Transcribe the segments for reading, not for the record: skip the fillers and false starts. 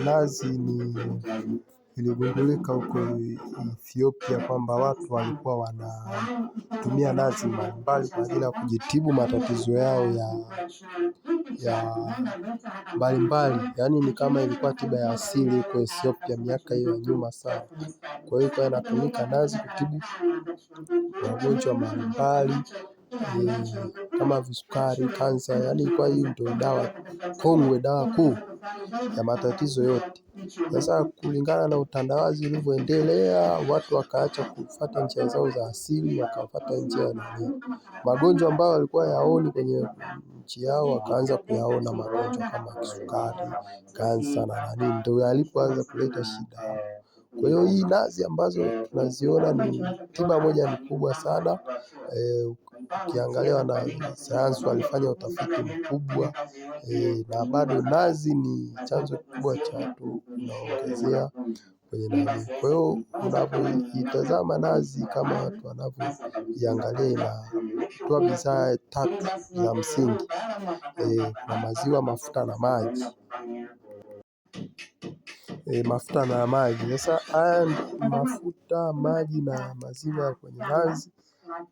Nazi iligundulika huko Ethiopia kwamba watu walikuwa wanatumia nazi mbalimbali kwa ajili ya kujitibu matatizo yao ya mbalimbali. Yaani ni kama ilikuwa tiba ya asili huko Ethiopia miaka hiyo ya nyuma sana. Kwa hiyo ilikuwa inatumika nazi kutibu magonjwa mbalimbali kama visukari, kansa. Yaani ilikuwa hii ndio dawa kongwe, dawa kuu ya matatizo yote. Sasa kulingana na utandawazi ulivyoendelea, watu wakaacha kufuata njia zao za asili, wakafuata njia ya magonjwa ambayo walikuwa hayaoni kwenye nchi yao, wakaanza kuyaona magonjwa kama kisukari, kansa na ndio yalipoanza kuleta shida. Kwa hiyo hii nazi ambazo tunaziona ni tiba moja ni kubwa sana. Ukiangalia wanasayansi walifanya utafiti mkubwa, na bado nazi ni chanzo kikubwa cha watu kuongezea kwenye nani. Kwa hiyo unapoitazama nazi kama watu wanavyoiangalia, inatoa bidhaa tatu za msingi, na maziwa, mafuta na maji. Mafuta na maji. Sasa haya mafuta, maji na maziwa kwenye nazi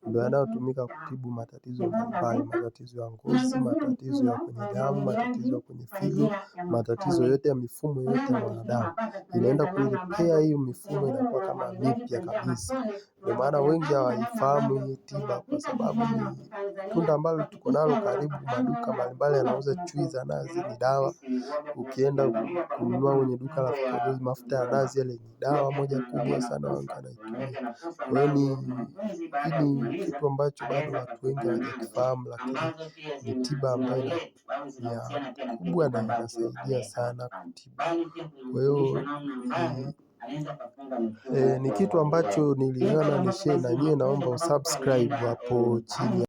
ndio yanayotumika kutibu matatizo mbalimbali, matatizo ya ngozi, matatizo ya kwenye damu, matatizo ya kwenye figo, matatizo yote ya mifumo yote ya mwanadamu. Inaenda kuipea hiyo mifumo inakuwa kama mipya kabisa. Ndio maana wengi hawaifahamu hii tiba kwa sababu ni tunda ambalo tuko nalo karibu. Maduka mbalimbali yanauza chui za nazi, ni dawa. Ukienda kununua kwenye duka la vipodozi, mafuta ya nazi yale ni dawa moja kubwa sana watu wanaitumia. Kwa hiyo ni kitu ambacho bado watu wengi hawajakifahamu, lakini ni tiba ambayo ni ya kubwa na inasaidia sana kutibu. Kwa hiyo ni kitu ambacho niliona nishare na nyie, naomba usubscribe hapo chini.